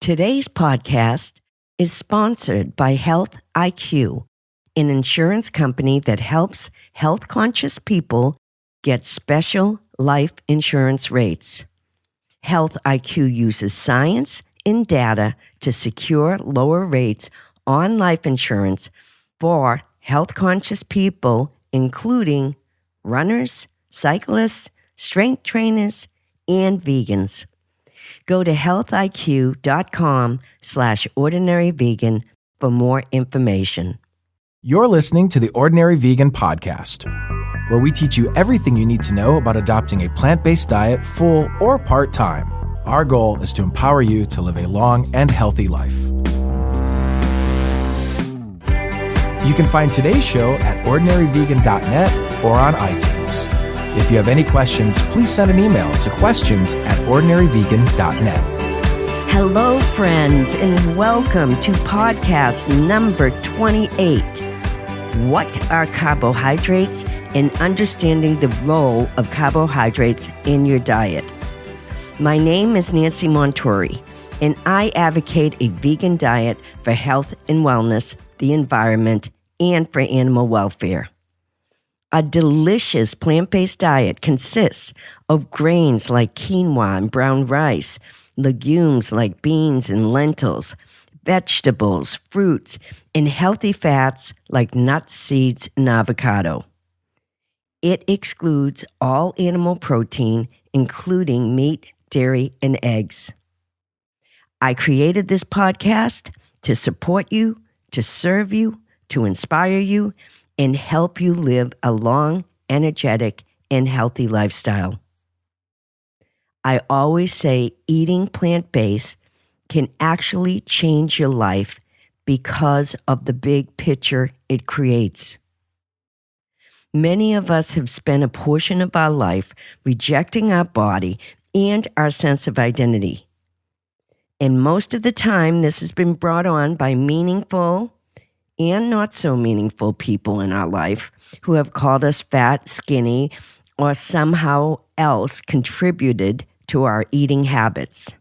Today's podcast is sponsored by Health IQ, an insurance company that helps health-conscious people get special life insurance rates. Health IQ uses science and data to secure lower rates on life insurance for health-conscious people, including runners, cyclists, strength trainers, and vegans. Go to healthiq.com/ordinaryvegan for more information. You're listening to the Ordinary Vegan Podcast, where we teach you everything you need to know about adopting a plant-based diet full or part-time. Our goal is to empower you to live a long and healthy life. You can find today's show at ordinaryvegan.net or on iTunes. If you have any questions, please send an email to questions@ordinaryvegan.net. Hello, friends, and welcome to podcast number 28. What are carbohydrates and understanding the role of carbohydrates in your diet? My name is Nancy Montori, and I advocate a vegan diet for health and wellness, the environment, and for animal welfare. A delicious plant-based diet consists of grains like quinoa and brown rice, legumes like beans and lentils, vegetables, fruits, and healthy fats like nuts, seeds, and avocado. It excludes all animal protein, including meat, dairy, and eggs. I created this podcast to support you, to serve you, to inspire you, and help you live a long, energetic, and healthy lifestyle. I always say eating plant-based can actually change your life because of the big picture it creates. Many of us have spent a portion of our life rejecting our body and our sense of identity. And most of the time, this has been brought on by meaningful and not so meaningful people in our life who have called us fat, skinny, or somehow else contributed to our eating habits.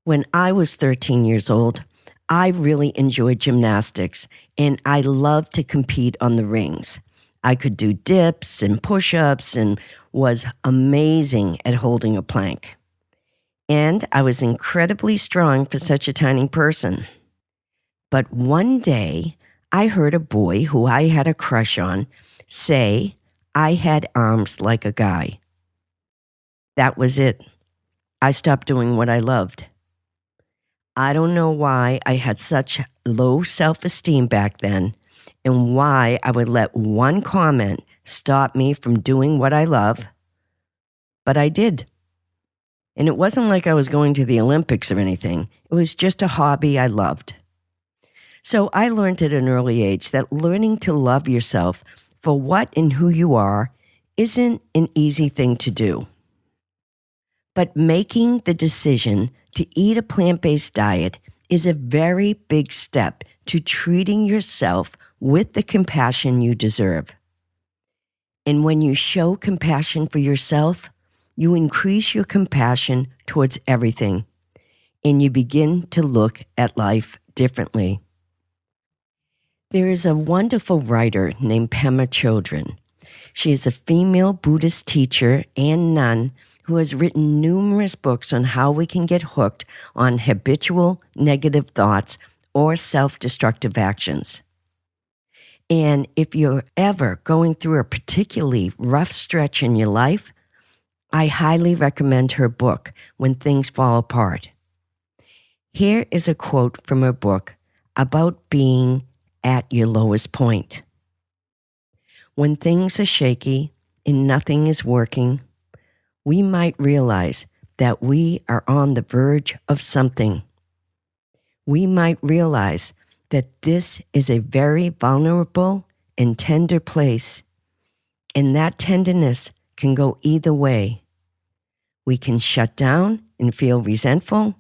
When I was 13 years old, I really enjoyed gymnastics, and I loved to compete on the rings. I could do dips and push-ups and was amazing at holding a plank. And I was incredibly strong for such a tiny person. But one day, I heard a boy who I had a crush on say I had arms like a guy. That was it. I stopped doing what I loved. I don't know why I had such low self-esteem back then and why I would let one comment stop me from doing what I love, but I did. And it wasn't like I was going to the Olympics or anything. It was just a hobby I loved. So I learned at an early age that learning to love yourself for what and who you are isn't an easy thing to do. But making the decision to eat a plant-based diet is a very big step to treating yourself with the compassion you deserve. And when you show compassion for yourself, you increase your compassion towards everything, and you begin to look at life differently. There is a wonderful writer named Pema Chodron. She is a female Buddhist teacher and nun who has written numerous books on how we can get hooked on habitual negative thoughts or self-destructive actions. And if you're ever going through a particularly rough stretch in your life, I highly recommend her book, When Things Fall Apart. Here is a quote from her book about being at your lowest point. When things are shaky and nothing is working, we might realize that we are on the verge of something. We might realize that this is a very vulnerable and tender place, and that tenderness can go either way. We can shut down and feel resentful,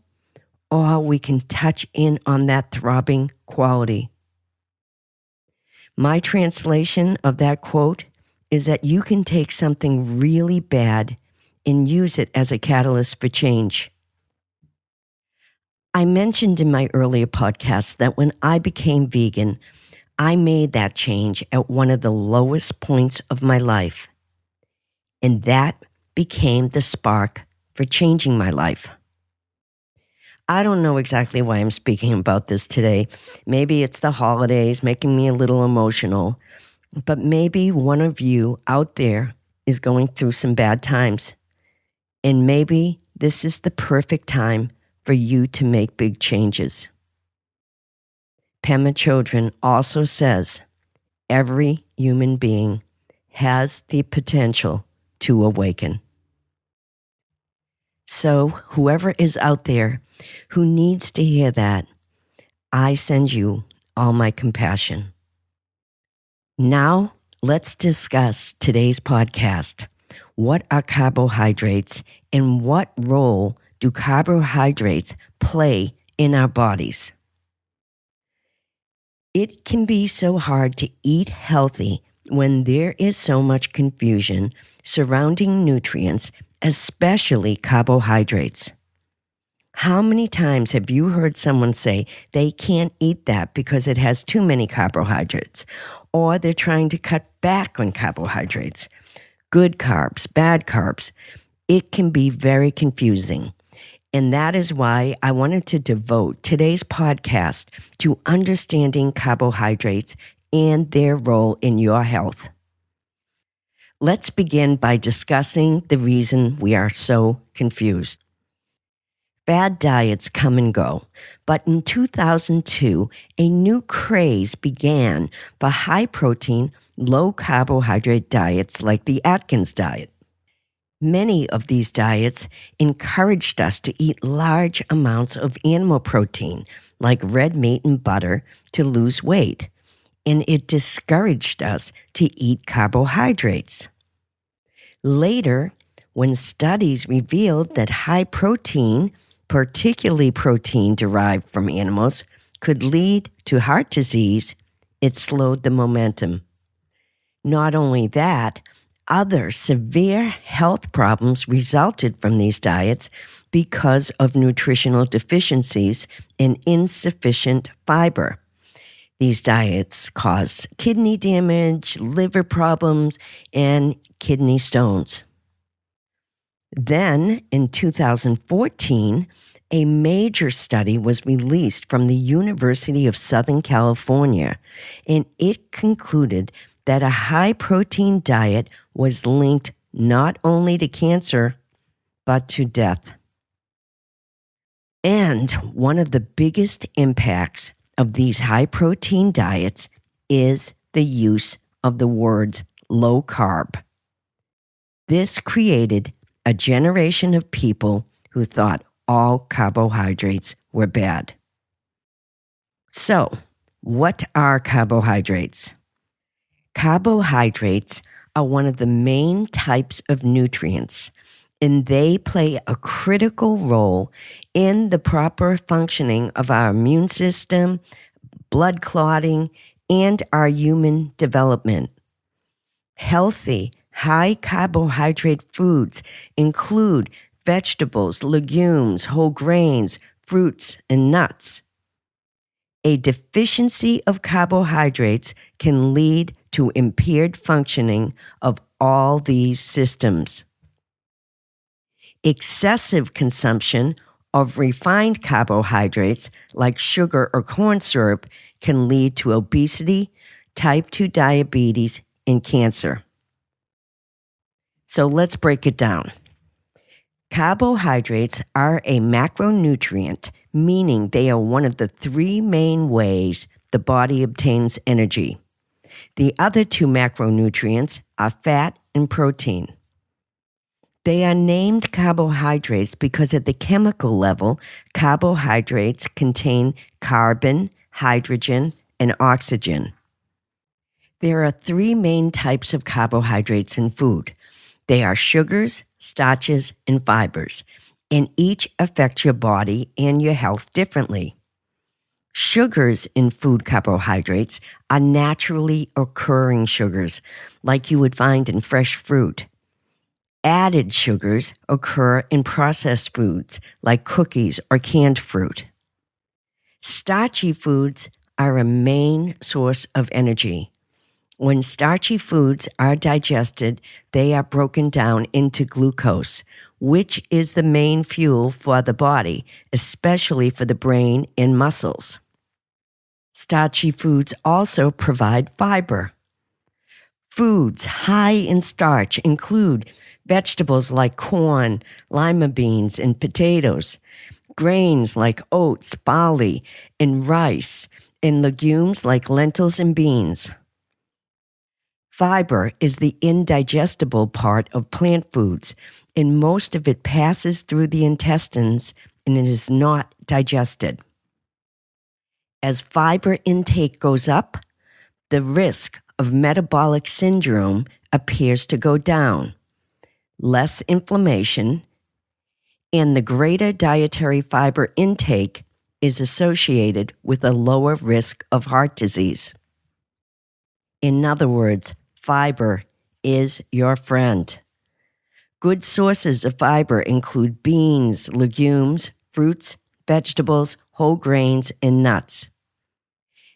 or we can touch in on that throbbing quality. My translation of that quote is that you can take something really bad and use it as a catalyst for change. I mentioned in my earlier podcast that when I became vegan, I made that change at one of the lowest points of my life. And that became the spark for changing my life. I don't know exactly why I'm speaking about this today. Maybe it's the holidays making me a little emotional, but maybe one of you out there is going through some bad times. And maybe this is the perfect time for you to make big changes. Pema Chodron also says every human being has the potential to awaken. So whoever is out there who needs to hear that, I send you all my compassion. Now, let's discuss today's podcast. What are carbohydrates and what role do carbohydrates play in our bodies? It can be so hard to eat healthy when there is so much confusion surrounding nutrients, especially carbohydrates. How many times have you heard someone say they can't eat that because it has too many carbohydrates, or they're trying to cut back on carbohydrates? Good carbs, bad carbs. It can be very confusing. And that is why I wanted to devote today's podcast to understanding carbohydrates and their role in your health. Let's begin by discussing the reason we are so confused. Bad diets come and go, but in 2002, a new craze began for high-protein, low-carbohydrate diets like the Atkins diet. Many of these diets encouraged us to eat large amounts of animal protein, like red meat and butter, to lose weight, and it discouraged us to eat carbohydrates. Later, when studies revealed that high protein, particularly protein derived from animals, could lead to heart disease, it slowed the momentum. Not only that, other severe health problems resulted from these diets because of nutritional deficiencies and insufficient fiber. These diets cause kidney damage, liver problems, and kidney stones. Then, in 2014, a major study was released from the University of Southern California, and it concluded that a high-protein diet was linked not only to cancer, but to death. And one of the biggest impacts of these high-protein diets is the use of the words low carb. This created a generation of people who thought all carbohydrates were bad. So, what are carbohydrates? Carbohydrates are one of the main types of nutrients, and they play a critical role in the proper functioning of our immune system, blood clotting, and our human development. Healthy, high-carbohydrate foods include vegetables, legumes, whole grains, fruits, and nuts. A deficiency of carbohydrates can lead to impaired functioning of all these systems. Excessive consumption of refined carbohydrates like sugar or corn syrup can lead to obesity, type 2 diabetes, and cancer. So let's break it down. Carbohydrates are a macronutrient, meaning they are one of the three main ways the body obtains energy. The other two macronutrients are fat and protein. They are named carbohydrates because at the chemical level, carbohydrates contain carbon, hydrogen, and oxygen. There are three main types of carbohydrates in food. They are sugars, starches, and fibers, and each affect your body and your health differently. Sugars in food carbohydrates are naturally occurring sugars, like you would find in fresh fruit. Added sugars occur in processed foods, like cookies or canned fruit. Starchy foods are a main source of energy. When starchy foods are digested, they are broken down into glucose, which is the main fuel for the body, especially for the brain and muscles. Starchy foods also provide fiber. Foods high in starch include vegetables like corn, lima beans, and potatoes, grains like oats, barley, and rice, and legumes like lentils and beans. Fiber is the indigestible part of plant foods, and most of it passes through the intestines and it is not digested. As fiber intake goes up, the risk of metabolic syndrome appears to go down. Less inflammation, and the greater dietary fiber intake is associated with a lower risk of heart disease. In other words, fiber is your friend. Good sources of fiber include beans, legumes, fruits, vegetables, whole grains, and nuts.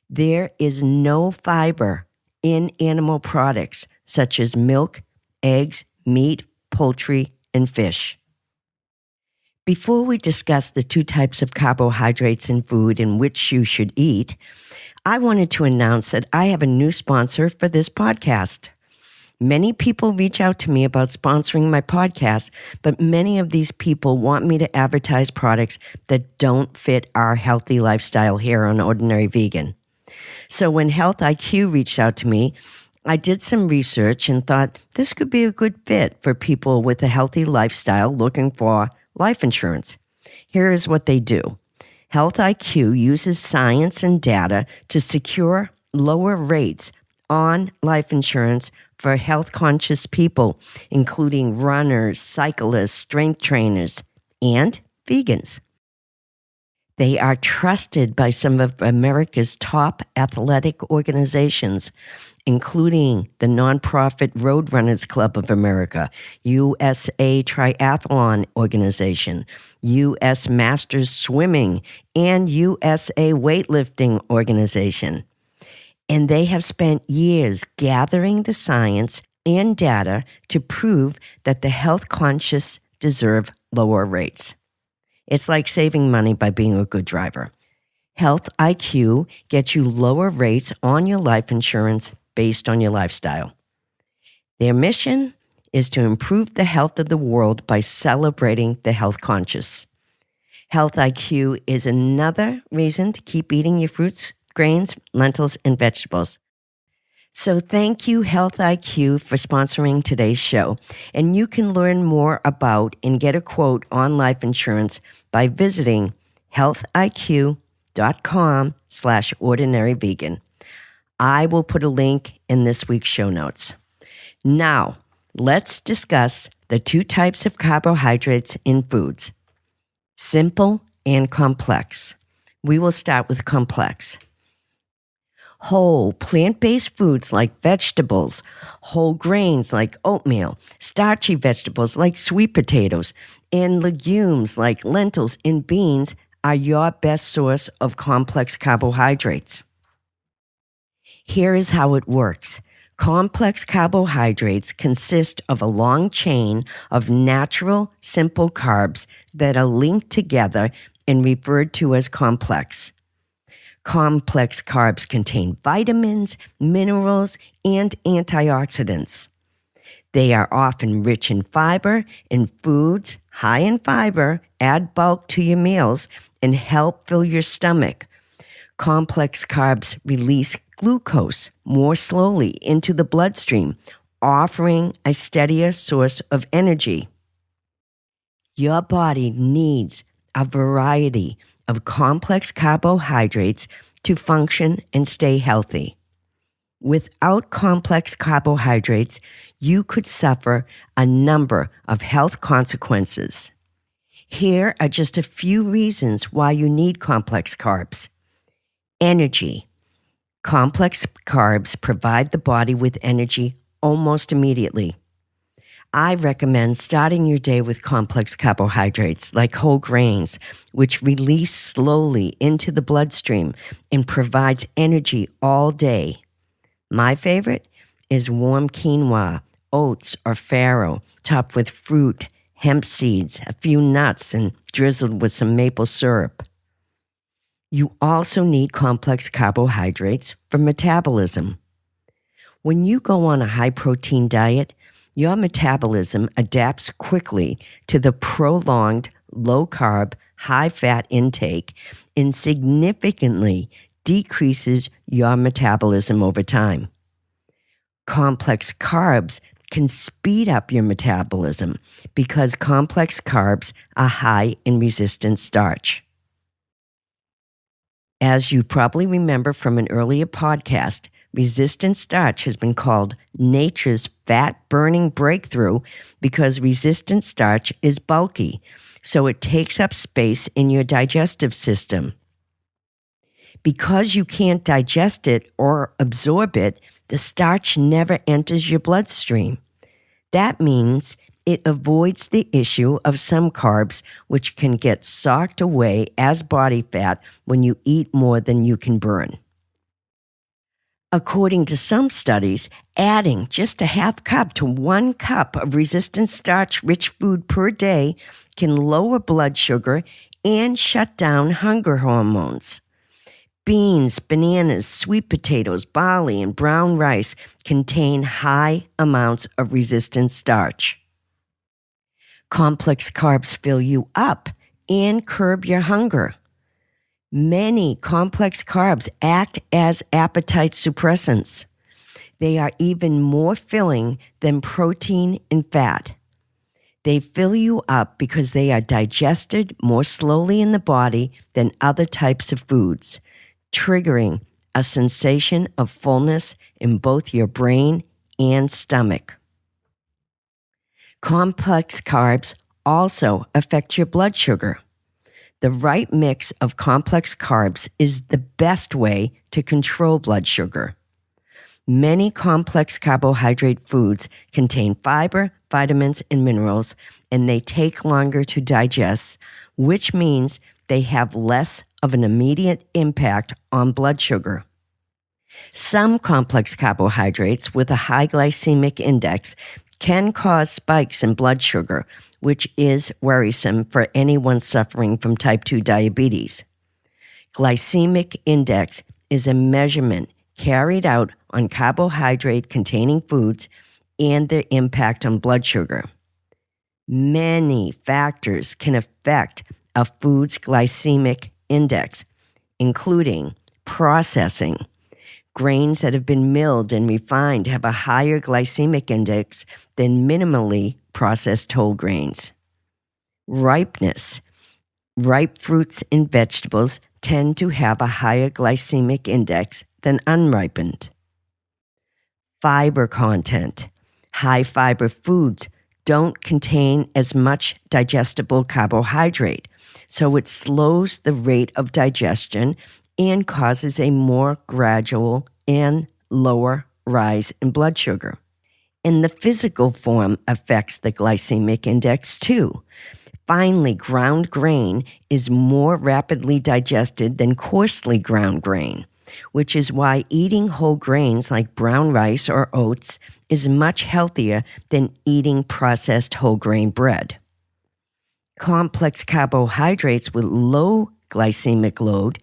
There is no fiber in animal products such as milk, eggs, meat, poultry, and fish. Before we discuss the two types of carbohydrates in food and which you should eat, I wanted to announce that I have a new sponsor for this podcast. Many people reach out to me about sponsoring my podcast, but many of these people want me to advertise products that don't fit our healthy lifestyle here on Ordinary Vegan. So when Health IQ reached out to me, I did some research and thought this could be a good fit for people with a healthy lifestyle looking for life insurance. Here is what they do. Health IQ uses science and data to secure lower rates on life insurance for health-conscious people, including runners, cyclists, strength trainers, and vegans. They are trusted by some of America's top athletic organizations, including the nonprofit Roadrunners Club of America, USA Triathlon Organization, U.S. Masters Swimming, and USA Weightlifting Organization. And they have spent years gathering the science and data to prove that the health conscious deserve lower rates. It's like saving money by being a good driver. Health IQ gets you lower rates on your life insurance based on your lifestyle. Their mission is to improve the health of the world by celebrating the health conscious. Health IQ is another reason to keep eating your fruits, grains, lentils, and vegetables. So thank you, Health IQ, for sponsoring today's show. And you can learn more about and get a quote on life insurance by visiting healthiq.com/ordinaryvegan. I will put a link in this week's show notes. Now, let's discuss the two types of carbohydrates in foods, simple and complex. We will start with complex. Whole, plant-based foods like vegetables, whole grains like oatmeal, starchy vegetables like sweet potatoes, and legumes like lentils and beans are your best source of complex carbohydrates. Here is how it works. Complex carbohydrates consist of a long chain of natural, simple carbs that are linked together and referred to as complex. Complex carbs contain vitamins, minerals, and antioxidants. They are often rich in fiber, and foods high in fiber add bulk to your meals and help fill your stomach. Complex carbs release glucose more slowly into the bloodstream, offering a steadier source of energy. Your body needs a variety of complex carbohydrates to function and stay healthy. Without complex carbohydrates, you could suffer a number of health consequences. Here are just a few reasons why you need complex carbs. Energy. Complex carbs provide the body with energy almost immediately. I recommend starting your day with complex carbohydrates like whole grains, which release slowly into the bloodstream and provides energy all day. My favorite is warm quinoa, oats, or farro, topped with fruit, hemp seeds, a few nuts, and drizzled with some maple syrup. You also need complex carbohydrates for metabolism. When you go on a high-protein diet, your metabolism adapts quickly to the prolonged low-carb, high-fat intake and significantly decreases your metabolism over time. Complex carbs can speed up your metabolism because complex carbs are high in resistant starch. As you probably remember from an earlier podcast, resistant starch has been called nature's fat-burning breakthrough because resistant starch is bulky, so it takes up space in your digestive system. Because you can't digest it or absorb it, the starch never enters your bloodstream. That means it avoids the issue of some carbs, which can get socked away as body fat when you eat more than you can burn. According to some studies, adding just a half cup to 1 cup of resistant starch-rich food per day can lower blood sugar and shut down hunger hormones. Beans, bananas, sweet potatoes, barley, and brown rice contain high amounts of resistant starch. Complex carbs fill you up and curb your hunger. Many complex carbs act as appetite suppressants. They are even more filling than protein and fat. They fill you up because they are digested more slowly in the body than other types of foods, triggering a sensation of fullness in both your brain and stomach. Complex carbs also affect your blood sugar. The right mix of complex carbs is the best way to control blood sugar. Many complex carbohydrate foods contain fiber, vitamins, and minerals, and they take longer to digest, which means they have less of an immediate impact on blood sugar. Some complex carbohydrates with a high glycemic index can cause spikes in blood sugar, which is worrisome for anyone suffering from type 2 diabetes. Glycemic index is a measurement carried out on carbohydrate-containing foods and their impact on blood sugar. Many factors can affect a food's glycemic index, including processing. Grains that have been milled and refined have a higher glycemic index than minimally processed whole grains. Ripeness. Ripe fruits and vegetables tend to have a higher glycemic index than unripened. Fiber content. High fiber foods don't contain as much digestible carbohydrate, so it slows the rate of digestion and causes a more gradual and lower rise in blood sugar. And the physical form affects the glycemic index too. Finely ground grain is more rapidly digested than coarsely ground grain, which is why eating whole grains like brown rice or oats is much healthier than eating processed whole grain bread. Complex carbohydrates with low glycemic load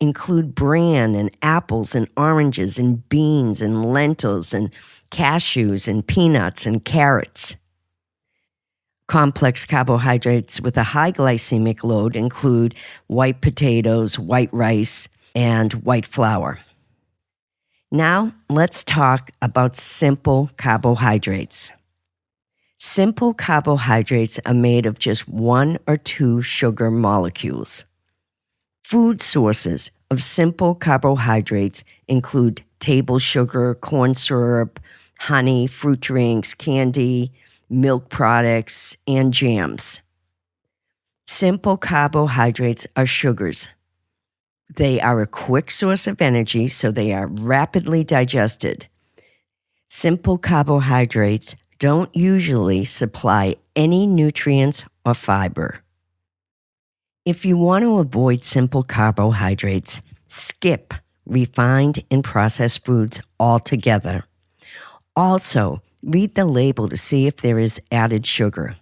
include bran and apples and oranges and beans and lentils and cashews and peanuts and carrots. Complex carbohydrates with a high glycemic load include white potatoes, white rice, and white flour. Now, let's talk about simple carbohydrates. Simple carbohydrates are made of just 1 or 2 sugar molecules. Food sources of simple carbohydrates include table sugar, corn syrup, honey, fruit drinks, candy, milk products, and jams. Simple carbohydrates are sugars. They are a quick source of energy, so they are rapidly digested. Simple carbohydrates don't usually supply any nutrients or fiber. If you want to avoid simple carbohydrates, skip refined and processed foods altogether. Also, read the label to see if there is added sugar.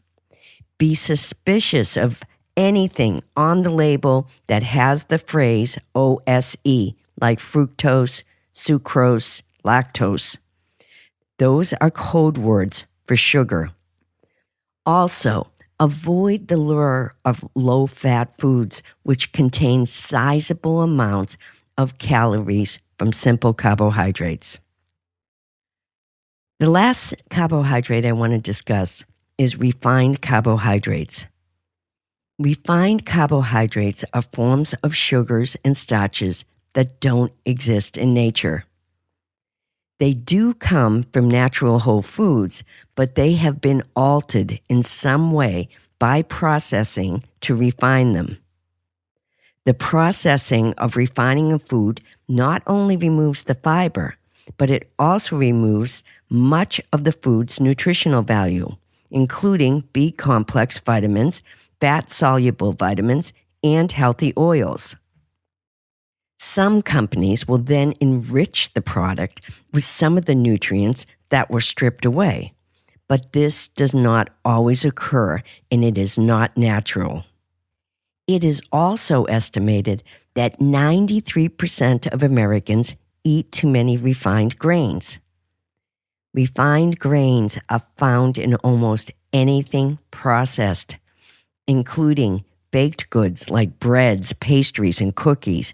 Be suspicious of anything on the label that has the phrase OSE, like fructose, sucrose, lactose. Those are code words for sugar. Also, avoid the lure of low-fat foods, which contain sizable amounts of calories from simple carbohydrates. The last carbohydrate I want to discuss is refined carbohydrates. Refined carbohydrates are forms of sugars and starches that don't exist in nature. They do come from natural whole foods, but they have been altered in some way by processing to refine them. The processing of refining a food not only removes the fiber, but it also removes much of the food's nutritional value, including B-complex vitamins, fat-soluble vitamins, and healthy oils. Some companies will then enrich the product with some of the nutrients that were stripped away, but this does not always occur and it is not natural. It is also estimated that 93% of Americans eat too many refined grains. Refined grains are found in almost anything processed, including baked goods like breads, pastries, and cookies,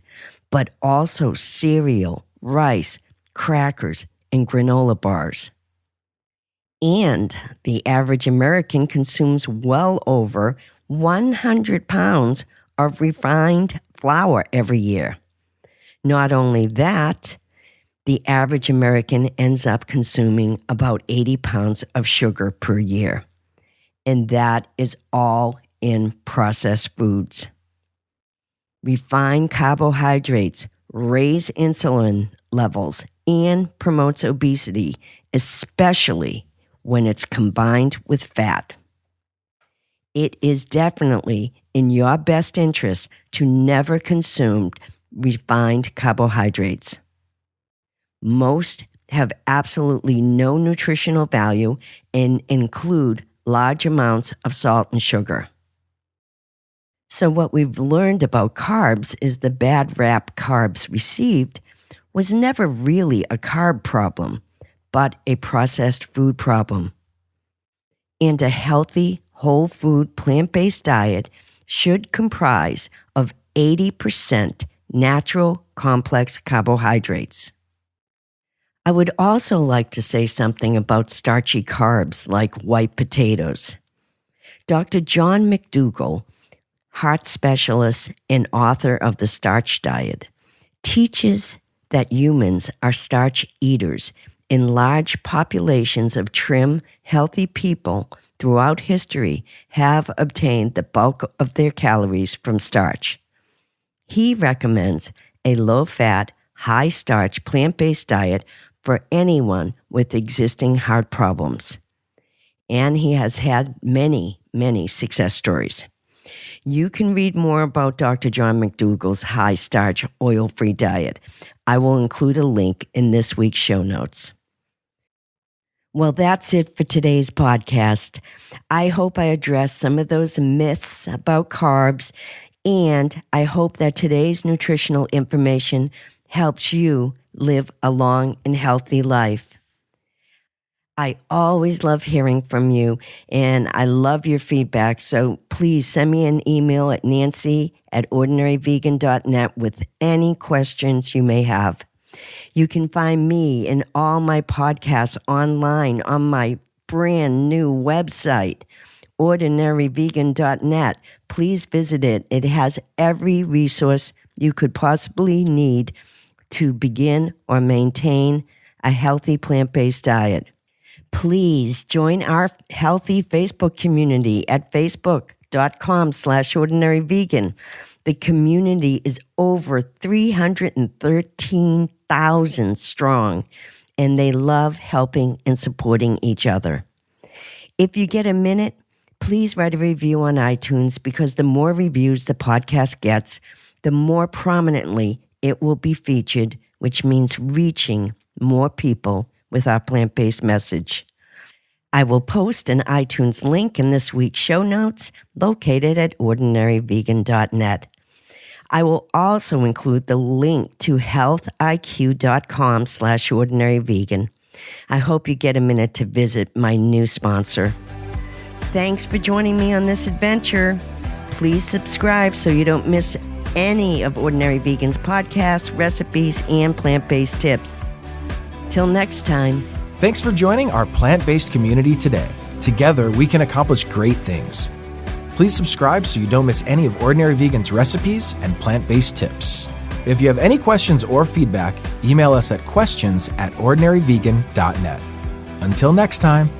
but also cereal, rice, crackers, and granola bars. And the average American consumes well over 100 pounds of refined flour every year. Not only that, the average American ends up consuming about 80 pounds of sugar per year. And that is all in processed foods. Refined carbohydrates raise insulin levels and promotes obesity, especially when it's combined with fat. It is definitely in your best interest to never consume refined carbohydrates. Most have absolutely no nutritional value and include large amounts of salt and sugar. So what we've learned about carbs is the bad rap carbs received was never really a carb problem, but a processed food problem. And a healthy, whole food, plant-based diet should comprise of 80% natural complex carbohydrates. I would also like to say something about starchy carbs like white potatoes. Dr. John McDougall, heart specialist and author of The Starch Diet, teaches that humans are starch eaters and large populations of trim, healthy people throughout history have obtained the bulk of their calories from starch. He recommends a low-fat, high-starch, plant-based diet for anyone with existing heart problems. And he has had many, many success stories. You can read more about Dr. John McDougall's high-starch, oil-free diet. I will include a link in this week's show notes. Well, that's it for today's podcast. I hope I addressed some of those myths about carbs, and I hope that today's nutritional information helps you live a long and healthy life. I always love hearing from you, and I love your feedback, so please send me an email at nancy@ordinaryvegan.net with any questions you may have. You can find me and all my podcasts online on my brand new website, ordinaryvegan.net. Please visit it. It has every resource you could possibly need to begin or maintain a healthy plant-based diet. Please join our healthy Facebook community at facebook.com/ordinaryvegan. The community is over 313,000 strong, and they love helping and supporting each other. If you get a minute, please write a review on iTunes, because the more reviews the podcast gets, the more prominently it will be featured, which means reaching more people with our plant-based message. I will post an iTunes link in this week's show notes located at ordinaryvegan.net. I will also include the link to healthiq.com/ordinaryvegan. I hope you get a minute to visit my new sponsor. Thanks for joining me on this adventure. Please subscribe so you don't miss any of Ordinary Vegan's podcasts, recipes, and plant-based tips. Till next time. Thanks for joining our plant-based community today. Together, we can accomplish great things. Please subscribe so you don't miss any of Ordinary Vegan's recipes and plant-based tips. If you have any questions or feedback, email us at questions@ordinaryvegan.net. Until next time.